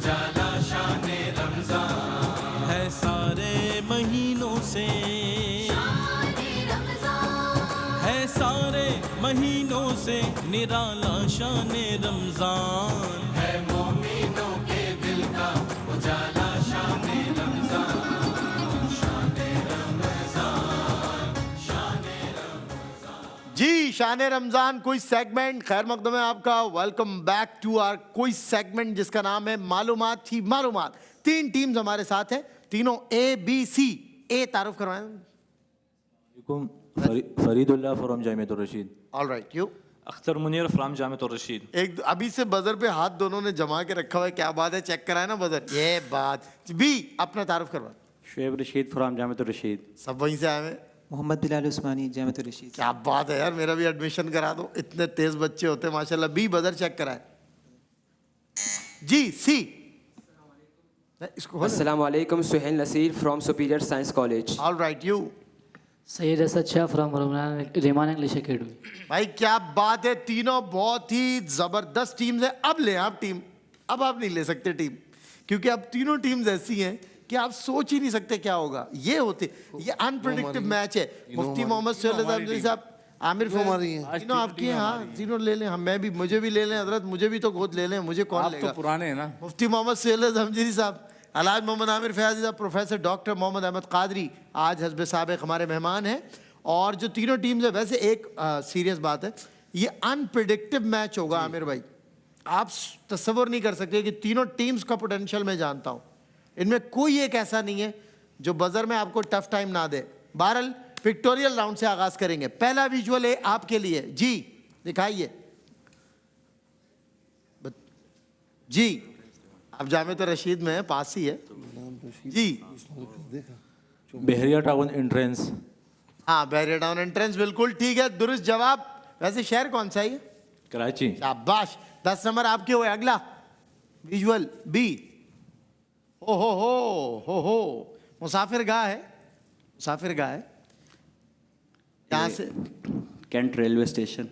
उजाला शाने रमजान है सारे महीनों से, है सारे महीनों से निराला शाने रमजान है मोमिनों के दिल का उजाला शाने रमजान, शाने रमजान, शाने रमजान। जी शान रमजान कोई सेगमेंट, खैर मकदम है आपका। वेलकम बैक टू आवर कोई सेगमेंट जिसका नाम है मालूमात ही मालूमात। तीन टीम्स हमारे साथ हैं, तीनों ए बी सी। ए तारुफ करवाएं। Faridullah from Jamiatur Rashid. All right, you. Akhtar Munir from Jamiatur Rashid. एक अभी से बजर पे हाथ दोनों ने जमा के रखा हुआ है, क्या बात है, चेक कराए ना बजर। ये बात। बी अपना तारुफ करवा। शुएब रशीद फ्रॉम जामियतुर रशीद। सब वहीं से आए हैं। मोहम्मद बिलाल उस्मानी जामियतुर रशीद। क्या बात है यार, मेरा भी एडमिशन करा दो, इतने तेज बच्चे होते हैं माशाल्लाह। बी बजर चेक कराए। जी सी इसको अस्सलाम वालेकुम, Suhail Naseer from Superior Science College. All right, you. Syed Asad Shah from Rehman English Academy. भाई क्या बात है, तीनों बहुत ही जबरदस्त टीम्स है। अब ले आप टीम, अब आप नहीं ले सकते टीम, क्योंकि अब तीनों टीम्स ऐसी हैं कि आप सोच ही नहीं सकते क्या होगा। ये होते, ये अनप्रेडिक्टिव मैच है। मुफ्ती मोहम्मद साहब, आमिर तीनों आपकी हैं। हाँ तीनों ले लें, हम मैं भी, मुझे भी ले लें हजरत, मुझे भी तो गोद ले लें, मुझे कौन लेगा। तो पुराने हैं ना। मुफ्ती मोहम्मद सैयद हमजीरी साहब, अलाज मोहम्मद आमिर फयाजी साहब, प्रोफेसर डॉक्टर मोहम्मद अहमद कादरी आज हस्ब साबिक हमारे मेहमान हैं। और जो तीनों टीम्स है, वैसे एक सीरियस बात है, ये अनप्रिडिक्टिव मैच होगा आमिर भाई। आप तस्वर नहीं कर सकते कि तीनों टीम्स का पोटेंशियल मैं जानता हूँ, इनमें कोई एक ऐसा नहीं है जो बजर में आपको टफ टाइम ना दे। बहरहाल पिक्टोरियल राउंड से आगाज करेंगे। पहला विजुअल है आपके लिए, जी दिखाइए। जी अब जामियत रशीद में पास ही है जी। बहरिया टाउन एंट्रेंस। हाँ बहरिया टाउन एंट्रेंस, बिल्कुल ठीक है, दुरुस्त जवाब। वैसे शहर कौन सा है? कराची। शाबाश, 10 नंबर आपके हुए। अगला विजुअल बी। हो मुसाफिर गाह है, मुसाफिर गाह है। यहाँ से कैंट रेलवे स्टेशन।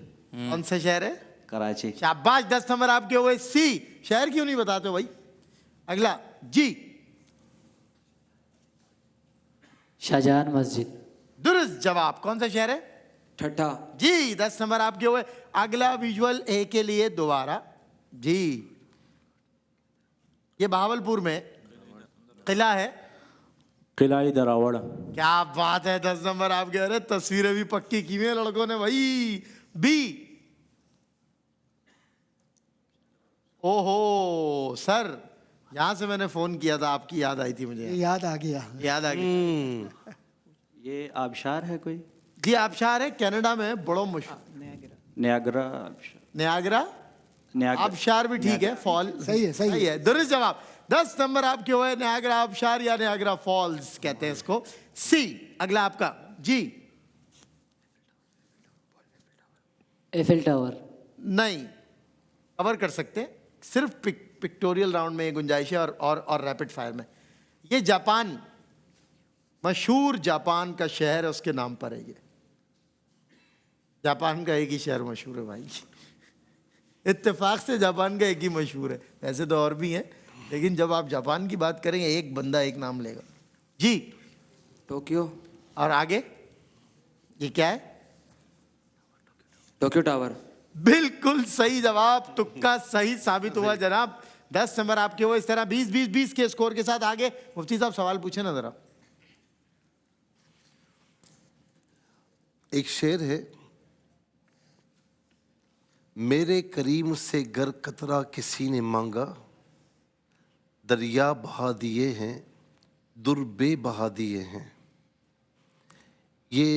कौन सा शहर है? कराची। शाबाश, 10 नंबर आपके हुए। सी शहर क्यों नहीं बताते हो भाई? अगला जी। शाहजहां मस्जिद। दुरुस्त जवाब। कौन सा शहर है? ठट्ठा। जी 10 नंबर आपके हुए। अगला विजुअल ए के लिए दोबारा जी। ये बहावलपुर में किला है। किला दरावड़। क्या बात है, 10 नंबर आपके। अरे तस्वीरें भी पक्की की हुई लड़कों ने भाई। बी। ओहो सर, यहां से मैंने फोन किया था, आपकी याद आई थी मुझे। याद आ गया, याद आ गई। ये आबशार है कोई? जी आबशार है, कनाडा में बड़ो मशहूर। नियाग्रा। नियाग्रा आबशार भी ठीक है। फॉल सही है, सही है। दुरुस्त जवाब। 10 नंबर आपके हुए। नियाग्रा आबशार या नियाग्रा फॉल्स कहते हैं इसको। सी अगला आपका जी। Eiffel Tower. नहीं, कवर कर सकते हैं, सिर्फ पिक्टोरियल राउंड में ये गुंजाइश है और रैपिड फायर में। ये जापान, मशहूर जापान का शहर है, उसके नाम पर है ये। जापान का एक ही शहर मशहूर है भाई, इत्तेफाक से जापान का एक ही मशहूर है। वैसे तो और भी हैं, लेकिन जब आप जापान की बात करेंगे एक बंदा एक नाम लेगा जी। टोक्यो। और आगे ये क्या है? Tokyo tower. बिल्कुल सही जवाब, तुक्का सही साबित हुआ जनाब। 10 नंबर आपके हुए। इस तरह 20-20-20 के स्कोर के साथ आगे। मुफ्ती साहब सवाल पूछे ना जरा। एक शेर है, मेरे करीम से गर कतरा किसी ने मांगा, दरिया बहा दिए हैं दुर बे बहा दिए हैं। ये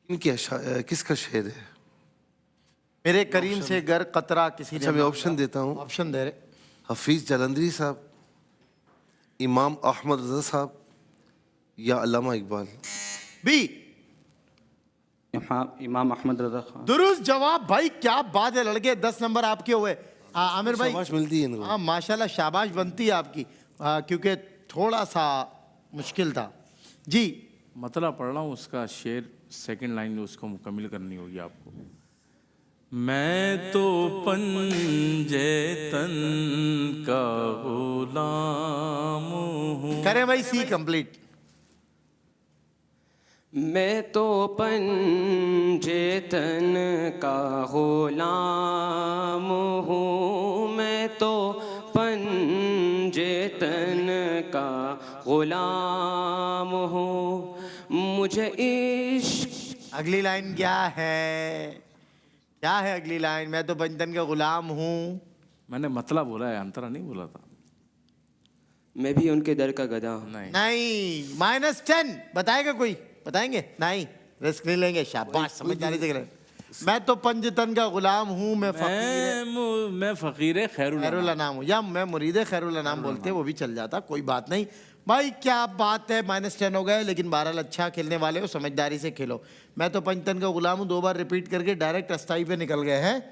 किसका शेर है? मेरे करीम से गर कतरा किसी ने। अच्छा मैं ऑप्शन देता हूँ। ऑप्शन दे रहे। हफीज जलंधरी साहब, इमाम अहमद रजा साहब या अल्लामा इकबाल। बी इमाम अहमद रजा खान। दुरुस्त जवाब भाई, क्या बात है लड़के। 10 नंबर आपके हुए। आमिर भाई शाबाश मिलती है इनको। हाँ माशाल्लाह, शाबाश बनती है आपकी, क्योंकि थोड़ा सा मुश्किल था जी। मतलब पढ़ रहा हूँ उसका शेर, सेकंड लाइन में उसको मुकम्मल करनी होगी आपको। मैं तो पंजे तन का गुलाम हूँ। करें भाई सी कंप्लीट। मैं तो पंजेतन का गुलाम हूँ, मैं तो पंजेतन का गुलाम हूँ, मुझे इश्क। अगली लाइन क्या है? क्या है अगली लाइन? मैं तो पंजतन का गुलाम हूँ। मैंने मतलब बोला है, अंतरा नहीं बोला था। मैं भी उनके दर का गधा हूँ। नहीं, -10 बताएगा कोई? बताएंगे? नहीं, रिस्क नहीं लेंगे। शाबाश, समझदारी से करें। मैं तो पंजतन का गुलाम हूँ, मैं फकीर खैरुल अनाम हूँ, या मैं मुरीद खैरुल अनाम बोलते, वो भी चल जाता, कोई बात नहीं भाई। क्या बात है, -10 हो गए, लेकिन बहरहाल अच्छा खेलने वाले हो, समझदारी से खेलो। मैं तो पंजतन का गुलाम हूँ 2 बार रिपीट करके डायरेक्ट अस्थाई पे निकल गए हैं।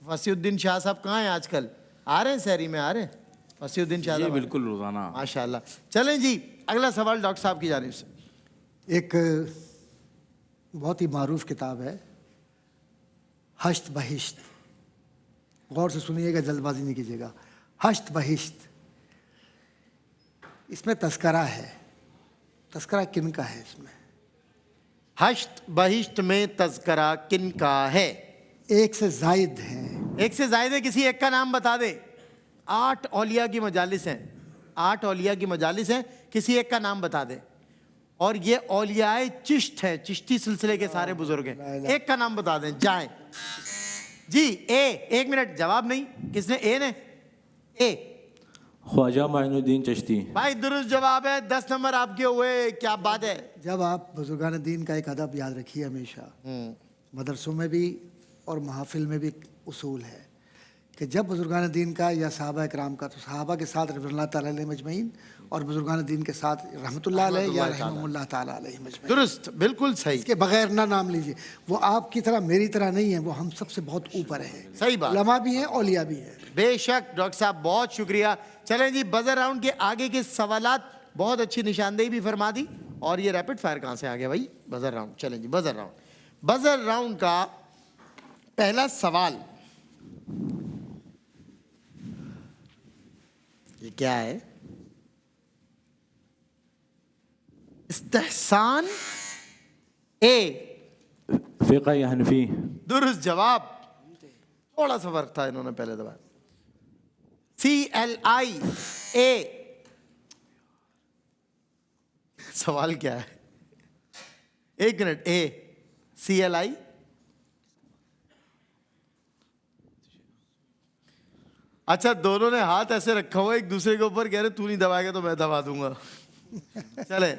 वसीउद्दीन शाह साहब कहाँ हैं आजकल? आ रहे हैं शहरी में? आ रहे हैं वसीउद्दीन शाह साहब? बिल्कुल रोजाना। माशाल्लाह। चलें जी, अगला सवाल डॉक्टर साहब की जानिब से। एक बहुत ही मारूफ किताब है, हश्त बहिश्त। गौर से सुनिएगा, जल्दबाजी नहीं कीजिएगा। हश्त बहिश्त, इसमें तस्करा है। तस्करा किन का है इसमें? हश्त बहिश्त में तज़करा किन का है? एक से जायद हैं। एक से जायद है, किसी एक का नाम बता दे। 8 औलिया की मजालिस हैं, 8 औलिया की मजालिस हैं, किसी एक का नाम बता दे। और ये औलियाए चिश्त है, चिश्ती सिलसिले के सारे बुजुर्ग हैं। एक का नाम बता दें, जाएं जी। ए, 1 मिनट, जवाब नहीं, किसने? ए ने? ए, ख्वाजा माइनुद्दीन चिश्ती। भाई दुरुस्त जवाब है, 10 नंबर आपके हुए। क्या बात है। जब आप बुजुर्गान दीन का एक अदब याद रखिए हमेशा, मदरसों में भी और महफिल में भी उसूल है कि जब बुजुर्गान दीन का या सहाबा इकराम का, तो सहाबा के साथ रज़ियल्लाहु ताला अलैहिम अजमईन, और बुजुर्गान दीन के साथ रहमतुल्लाह अलैहि या रहमतुल्लाह ताला अलैहिम अजमईन। दुरुस्त, बिल्कुल सही। इसके बगैर ना नाम लीजिए। वो आपकी तरह मेरी तरह नहीं है, वो हम सबसे बहुत ऊपर है। सही बात। उलमा भी हैं, औलिया भी हैं। बेशक डॉक्टर साहब, बहुत शुक्रिया। चलें जी, बजर राउंड के आगे के सवालात बहुत अच्छी निशानदेही भी फरमा दी। और ये रैपिड फायर कहाँ से आ गया भाई? Buzzer round. चलें जी, बजर राउंड। बजर राउंड का पहला सवाल ये क्या है? इस्तेहसान ए, फ़िक़्ह हनफी। दुरुस्त जवाब। थोड़ा सा फर्क था, इन्होंने पहले दबाया। CLI ए। सवाल क्या है? 1 मिनट। ए, CLI। अच्छा, दोनों ने हाथ ऐसे रखा हुआ एक दूसरे के ऊपर, कह रहे तू नहीं दबाएगा तो मैं दबा दूंगा। चले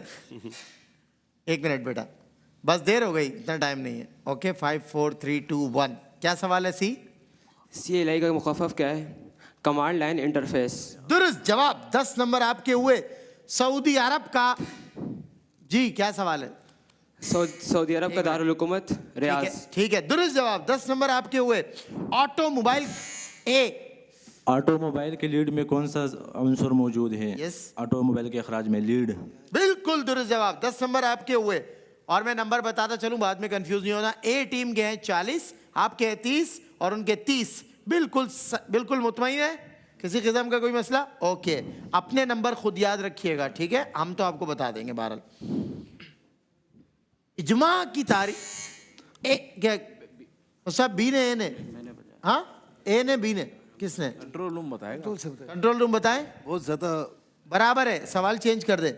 1 मिनट बेटा, बस देर हो गई, इतना टाइम नहीं है। ओके, 5 4 3 2 1। क्या सवाल है? CLI का मुखफ़फ़ क्या है? Command line interface. दुरुस्त जवाब, 10 नंबर आपके हुए। सऊदी अरब का जी क्या सवाल है? सऊदी अरब का दारुल हुकूमत रियाज। ठीक है, दुरुस्त जवाब, 10 नंबर आपके हुए। ऑटोमोबाइल ए। ऑटोमोबाइल के लीड में कौन सा अंसर मौजूद है? यस। ऑटोमोबाइल के अखराज में लीड। बिल्कुल दुरुस्त जवाब, 10 नंबर आपके हुए। और मैं नंबर बताता चलूं, बाद में कंफ्यूज नहीं होना। ए टीम के हैं 40, आपके हैं 30 और उनके 30। बिल्कुल मुतमईन है? किसी किस्म का कोई मसला? ओके, अपने नंबर खुद याद रखिएगा, ठीक है? हम तो आपको बता देंगे। बहरहाल इजमा की तारीख ए क्या सब बी ने? ए ने? हाँ, ए ने बी ने? किसने? कंट्रोल रूम बताएगा। कंट्रोल रूम बताएं। बहुत ज़्यादा बराबर है, सवाल चेंज कर दे।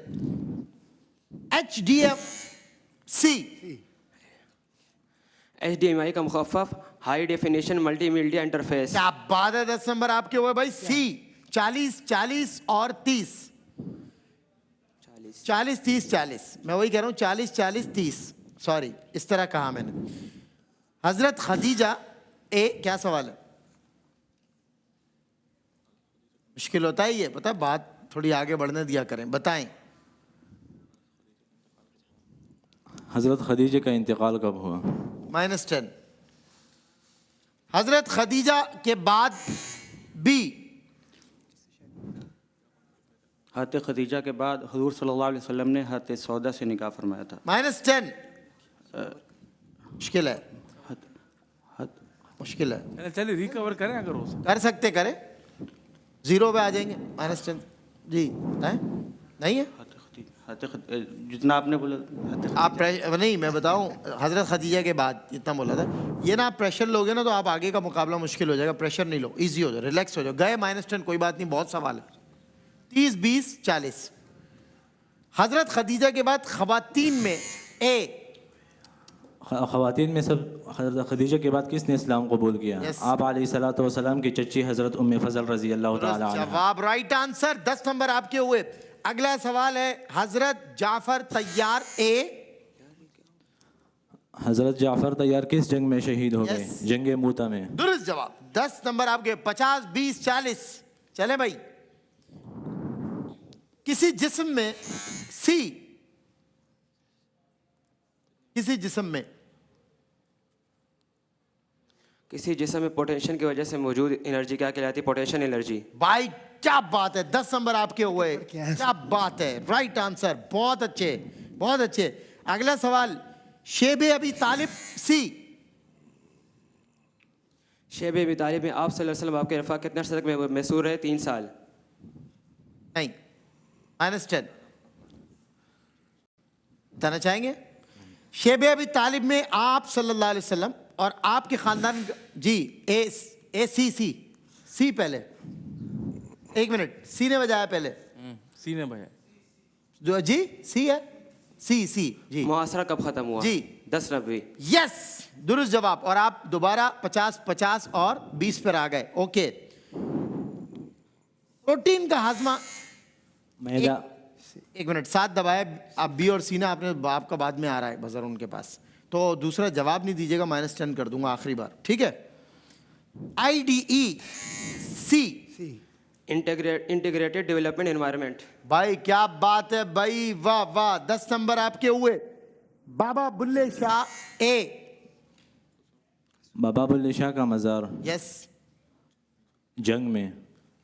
HDFC। HDMI का मुखफ़फ़ हाई डेफिनेशन मल्टीमीडिया इंटरफेस। क्या बात है, 10 नंबर आपके हुए भाई। सी। 40 40 और 30। 40 30 40, मैं वही कह रहा हूँ, 40 40 30, सॉरी इस तरह कहा मैंने। हजरत खदीजा ए। क्या सवाल है? मुश्किल होता ही है, पता है, बात थोड़ी आगे बढ़ने दिया करें। बताएं। हज़रत खदीजा का इंतकाल कब हुआ? -10। हजरत खदीजा के बाद बी। हज़रत खदीजा के बाद हुज़ूर सल्लल्लाहु अलैहि वसल्लम ने हज़रत सौदा से निकाह फरमाया था। -10 मुश्किल है। मुश्किल है। चलिए रिकवर करें अगर हो सके। कर सकते करें, 0 पे आ जाएंगे -10 जी है नहीं है। जितना आपने बोला आप नहीं, मैं बताऊं हजरत खदीजा के बाद इतना बोला था, ये ना आप प्रेशर लोगे ना तो आप आगे का मुकाबला मुश्किल हो जाएगा। प्रेशर नहीं लो, इजी हो जाओ, रिलैक्स हो जाओ। गए -10, कोई बात नहीं, बहुत सवाल है। 30, 20, 40। हजरत खदीजा के बाद खवातीन में ख़वातीन में सब हज़रत खदीजा के बाद किसने इस्लाम कबूल किया? Yes. आप अलैहिस्सलातु वस्सलाम की चच्ची हज़रत उम्मे फ़ज़ल रज़ी अल्लाह तआला अन्हा। जवाब राइट आंसर, 10 नंबर आपके हुए। अगला सवाल है हजरत जाफर तैयार हज़रत जाफ़र तैयार किस जंग में शहीद हो गए? Yes. जंग मूता में। दुरुस्त जवाब, 10 नंबर आपके। 50, 20, 40। चले भाई, किसी जिस्म में किसी जिस्म में किसी जिस्म में पोटेंशियल की वजह से मौजूद एनर्जी क्या कहलाती है? Potential energy. भाई क्या बात है, 10 नंबर आपके हुए। क्या है? क्या बात है, राइट आंसर, बहुत अच्छे बहुत अच्छे। अगला सवाल, शेब अबी तालिब शेब अबी तालिब में आप सल्लल्लाहु अलैहि वसल्लम आपके रफ़ा कितने अर्से तक में मैसूर रहे? 3 साल। नहीं, -10 बताना चाहेंगे। शेब अबी तालिब में आप सल्लल्लाहु अलैहि वसल्लम और आपके खानदान जी सी पहले 1 मिनट, सी ने बजाया पहले सीने भाई जो जी सी है, सी जी मुहासरा कब खत्म हुआ? जी 10 नबी। यस, दुरुस्त जवाब। और आप दोबारा 50, 50 और 20 पर आ गए। ओके, प्रोटीन का हाजमा मैदा। 1 मिनट, 7 दबाए आप। बी और सी ना आपने, आपका बाद में आ रहा है बजर उनके पास, तो दूसरा जवाब नहीं दीजिएगा, -10 कर दूंगा आखिरी बार, ठीक है। IDEC integrated development environment. भाई क्या बात है भाई, वाह वाह, 10 नंबर आपके हुए। बाबा बुल्ले शाह बाबा बुल्ले शाह का मज़ार यस, जंग में।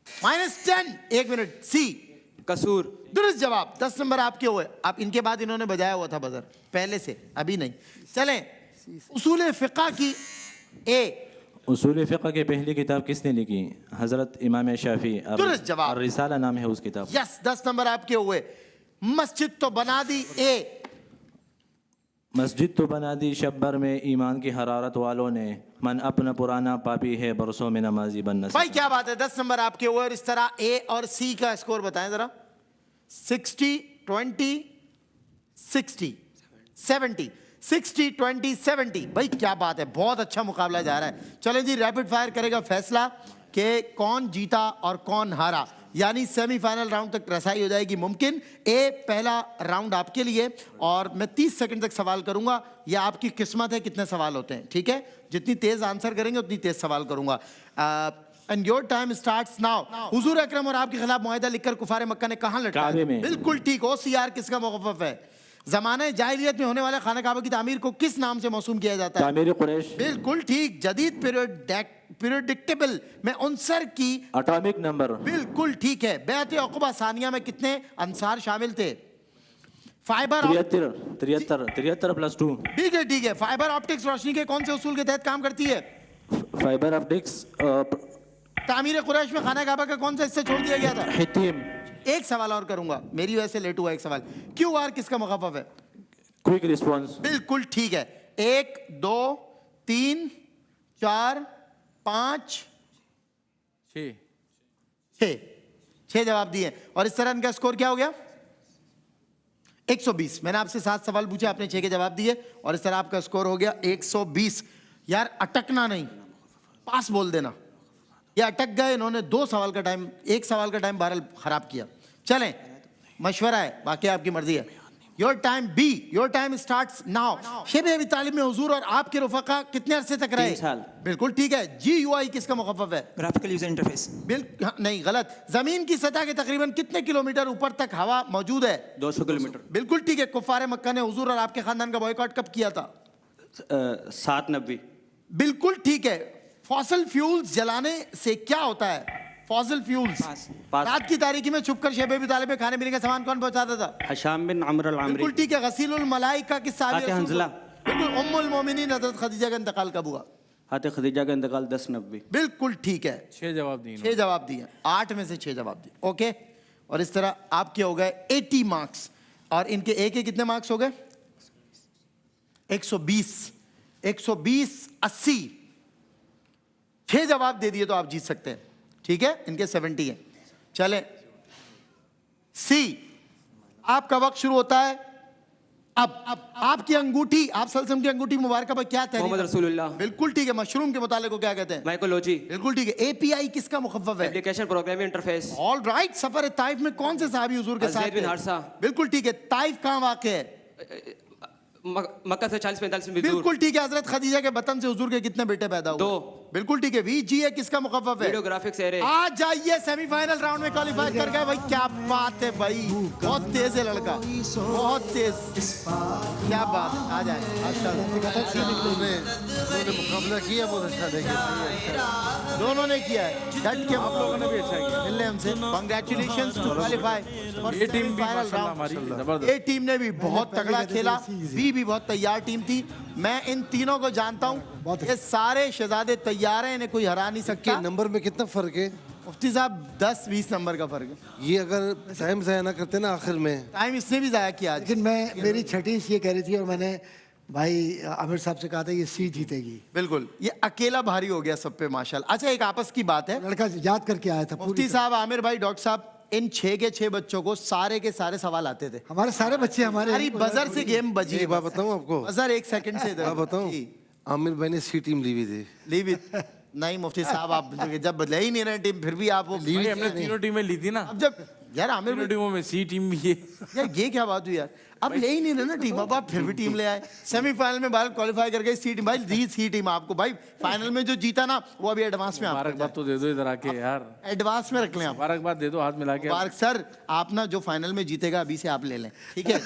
-10। 1 मिनट, सी कसूर। दुरुस्त जवाब, 10 नंबर आपके हुए। आप इनके बाद इन्होंने बजाया हुआ था बजर पहले से, अभी नहीं। चलें, उसूल फ़िक़्ह की उसूल फ़िक़्ह की पहली किताब किसने लिखी? हज़रत इमाम शाफ़ी। दुरुस्त जवाब। रिसाला नाम है उस किताब। यस, 10 नंबर आपके हुए। मस्जिद तो बना दी मस्जिद तो बना दी शब्बर में ईमान की हरारत वालों ने, मन अपना पुराना पापी है बरसों में नमाजी बनना। भाई क्या बात है, 10 नंबर आपके हुए। और इस तरह ए और सी का स्कोर बताएं जरा। 60, 20, 60, 70, 60, 20, 70। भाई क्या बात है, बहुत अच्छा मुकाबला जा रहा है। चलें जी, रैपिड फायर करेगा फैसला कि कौन जीता और कौन हारा, यानी सेमीफाइनल राउंड तक रसाई हो जाएगी मुमकिन। पहला राउंड आपके लिए, और मैं 30 सेकंड तक सवाल करूंगा। यह आपकी किस्मत है कितने सवाल होते हैं, ठीक है। जितनी तेज आंसर करेंगे उतनी तेज सवाल करूंगा। And your time starts now. हुजूर अकरम और आपके खिलाफ मुआहिदा लिखकर कुफार मक्का ने कहां लटकाया? काबे में। बिल्कुल ठीक। OCR किसका मुखफ़्फ़ है? ज़माने जाहिलियत में होने वाले खाना काबा की तामीर को किस नाम से मौसूम किया जाता है? तामीर कुरैश। बिल्कुल ठीक। जदीद पीरियडिक्टेबल में उनसर की एटॉमिक नंबर। बिल्कुल ठीक है। बैत अक़बा सानिया में कितने अंसार शामिल थे? फाइबर 73 + 2। ठीक है ठीक है। फाइबर ऑप्टिक्स रोशनी के कौन से उसूल के तहत काम करती है? Fibre optics. तामीर कुरैश में खाना काबा का कौन सा हिस्सा छोड़ दिया गया था? हितीम। एक सवाल और करूंगा, मेरी वजह से लेट हुआ एक सवाल। QR किसका मुखफ़्फ़ है? Quick response. बिल्कुल ठीक है। 1, 2, 3, 4, 5, 6 जवाब दिए। और इस तरह इनका स्कोर क्या हो गया? 120। मैंने आपसे 7 सवाल पूछे, आपने 6 के जवाब दिए, और इस तरह आपका स्कोर हो गया 120। यार अटकना नहीं, पास बोल देना। ये अटक गए, इन्होंने 2 सवाल का टाइम, 1 सवाल का टाइम बहरहाल खराब किया। चलें, मशवरा है, बाकी आपकी मर्जी है। Your time be, your time starts now. Shib Abi Talib में हुजूर और आपके रफ़का कितने अरसे तक रहे? 3 साल। बिल्कुल ठीक है। GUI किसका मुखफ़्फ़ है? Graphical user interface. बिल्कुल नहीं, गलत। जमीन की सतह के तकरीबन कितने किलोमीटर ऊपर तक हवा मौजूद है? 200 किलोमीटर। बिल्कुल ठीक है। कुफ़ार मक्का ने हुजूर और आपके खानदान का बॉयकॉट कब किया था? 7 नबी। बिल्कुल ठीक है। फॉसिल फ्यूल्स जलाने से क्या होता है? Fossil fuels. रात की तारीकी में छुपकर शेब अबी तालिब में खाने पीने का सामान कौन पहुंचाता था? हशाम बिन अम्र अल-आमरी। बिल्कुल ठीक है। गसीलुल मलाइका किस साहबी हंजला। बिल्कुल। उम्मुल मोमिनीन हज़रत खदीजा का इंतकाल कब हुआ? हाथ खदीजा का इंतकाल 1090। बिल्कुल ठीक है, 6 जवाब दिए 6 जवाब दिए, 8 में से 6 जवाब दिए। ओके, और इस तरह आपके हो गए 80 मार्क्स और इनके एक के कितने मार्क्स हो गए? 120, 80। 6 जवाब दे दिए तो आप जीत सकते हैं, ठीक है। इनके 70 है। चलें, सी, आपका वक्त शुरू होता है अब आपकी अंगूठी, आप सल्सम की अंगूठी मुबारक पर क्या तहरीर? मोहम्मद रसूलुल्लाह। बिल्कुल ठीक है। मशरूम के मुताले को क्या कहते हैं? माइकोलॉजी। बिल्कुल ठीक है। एपीआई किसका मुखफ़्फ़फ़ है? Application programming interface. All right. सफर ताइफ में कौन से साहबी हुजूर के साथ ज़ैद बिन थे? हारिसा। बिल्कुल ठीक है। ताइफ कहाँ वाक़ है? मक्का से 40-45 मील दूर। बिल्कुल ठीक है। हजरत खदीजा के बतन से हुजूर के कितने बेटे पैदा हुए? 2। बिल्कुल ठीक है। वीजीए किसका मुखफ़्फ़फ़ है? Video graphics array. आ जाइए, सेमीफाइनल राउंड में क्वालिफाई कर गए भाई। क्या बात है भाई, बहुत तेज है लड़का, बहुत तेज। क्या बात, आ जाए। उन्होंने मुकाबला किया, बहुत अच्छा देखिए, दोनों ने किया है, डट के। आप लोगों ने भी अच्छा किया। मिल रहे हमसे। कांग्रेचुलेशंस टू क्वालिफाई फॉर ये टीम भी सेमीफाइनल माशाल्लाह राउंड। हमारी जबरदस्त। ये टीम ने भी बहुत तगड़ा खेला, बी भी बहुत तैयार टीम थी। मैं इन तीनों को जानता हूँ, ये सारे शहजादे तैयार हैं, इन्हें कोई हरा नहीं सकता। कि नंबर में कितना फर्क है? मुफ्ती साहब 10-20 नंबर का फर्क है। ये अगर टाइम ज़ाया ना करते ना आखिर में, टाइम इसने भी जाया किया आज। लेकिन मेरी छठी ये कह रही थी और मैंने भाई आमिर साहब से कहा था ये सी जीतेगी। बिल्कुल, ये अकेला भारी हो गया सब पे माशाल्लाह। अच्छा, एक आपस की बात है, लड़का याद करके आया था। मुफ्ती साहब, आमिर भाई, डॉक्टर साहब, इन 6 के 6 बच्चों को सारे के सारे सवाल आते थे। हमारे सारे बच्चे हमारे सारी बजर से गेम बजी। एक बात बताऊं आपको, बजर 1 सेकंड से इधर। बात बताऊं, जी। आमिर भाई ने सी टीम ली हुई थी। Leave it. नहीं मुफ्ती साहब, आप जब ले ही नहीं रहे टीम, फिर भी आप वो भाई हमने तीनों टीमें ली थी ना, अब जब यार आमिर तीनों भाई, टीमों में सी टीम भी है। यार ये क्या बात हुई यार, अब ले ही नहीं रहे ना टीम, अब आप फिर भी टीम ले आए। सेमीफाइनल में भारत क्वालिफाई कर गई, सी टीम भाई, दी सी टीम आपको भाई। फाइनल में जो जीता ना, वो अभी एडवांस में आपको मुबारकबाद तो दे दो इधर आके यार, एडवांस में रख लें आप। मुबारकबाद दे दो हाथ मिला के। मुबारक सर, आप ना जो फाइनल में जीतेगा अभी से आप ले लें, ठीक है?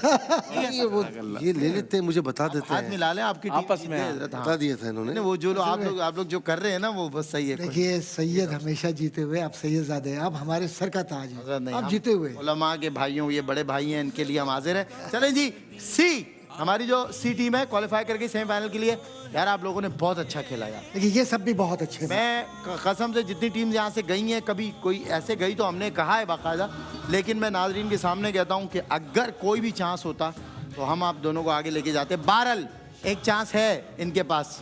ये ले लेते हैं, मुझे बता देते हाथ हैं, मिला लें, आपकी टीम आपस जीत में गई, हाँ। हजरत, हाँ। बता दिया था इन्होंने। नहीं, वो जो लोग आप लोग जो कर रहे हैं ना, वो बस सही है। देखिए सैयद हमेशा जीते हुए, आप सैयदजादे हैं, आप हमारे सर का ताज हजरत हैं, नहीं, आप हम जीते हुए। उलमा के भाइयों, ये बड़े भाई हैं, इनके लिए हम हाजिर हैं। चलें जी, सी, हमारी जो सी टीम है क्वालिफाई करके सेमीफाइनल के लिए। यार आप लोगों ने बहुत अच्छा खेला यार। देखिए ये सब भी बहुत अच्छे हैं। मैं कसम से, जितनी टीम यहाँ से गई हैं, कभी कोई ऐसे गई तो हमने कहा है बाकायदा, लेकिन मैं नाजरीन के सामने कहता हूँ कि अगर कोई भी चांस होता तो हम आप दोनों को आगे लेके जाते। बहरहाल एक चांस है इनके पास,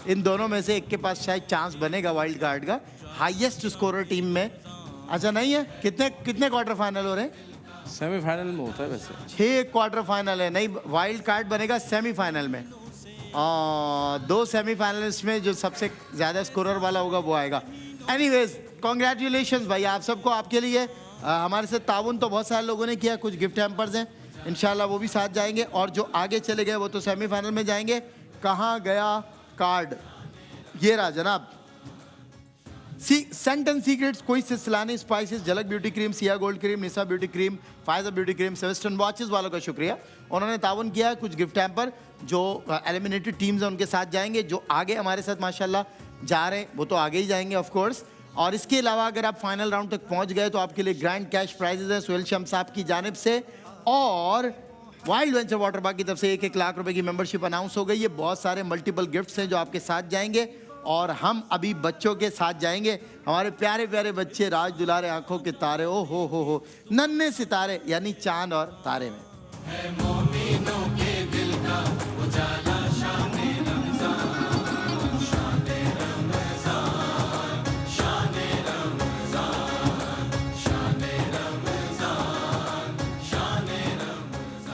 इन दोनों में से एक के पास शायद चांस बनेगा वाइल्ड कार्ड का, हाईएस्ट स्कोरर टीम में। अच्छा नहीं है? कितने क्वार्टर फाइनल हो रहे हैं? सेमीफाइनल में होता है वैसे। 6 क्वार्टर फाइनल है, नहीं वाइल्ड कार्ड बनेगा सेमीफाइनल में। 2 सेमीफाइनलिस्ट में जो सबसे ज़्यादा स्कोरर वाला होगा वो आएगा। एनीवेज, कॉन्ग्रेचुलेशन भाई आप सबको। आपके लिए हमारे साथ ताउन तो बहुत सारे लोगों ने किया, कुछ गिफ्ट हैम्पर्स हैं, इंशाल्लाह वो भी साथ जाएंगे, और जो आगे चले गए वो तो सेमीफाइनल में जाएंगे। कहाँ गया कार्ड? ये रहा जनाब। सेंट एंड सीक्रेट्स, कोई सिलसिलानी spices, Jhalak beauty cream, Siya gold cream, Nisa beauty cream, Faiza beauty cream, सेवेस्टर्न वॉचेस वालों का शुक्रिया, उन्होंने ताउन किया है। कुछ गिफ्ट हैम्पर जो एलिमिनेटेड टीम्स हैं उनके साथ जाएंगे, जो आगे हमारे साथ माशाल्लाह जा रहे हैं वो तो आगे ही जाएंगे ऑफ कोर्स। और इसके अलावा अगर आप फाइनल राउंड तक पहुंच गए तो आपके लिए ग्रैंड कैश प्राइजेज हैं सुहेल शम्स साहब की जानिब से, और वाइल्ड वेंचर वाटर पार्क की तरफ से 1-1 लाख रुपए की मेंबरशिप अनाउंस हो गई है। बहुत सारे मल्टीपल गिफ्ट्स हैं जो आपके साथ जाएंगे, और हम अभी बच्चों के साथ जाएंगे। हमारे प्यारे प्यारे बच्चे, राज दुलारे आंखों के तारे, ओ हो नन्हे सितारे, यानी चांद और तारे में।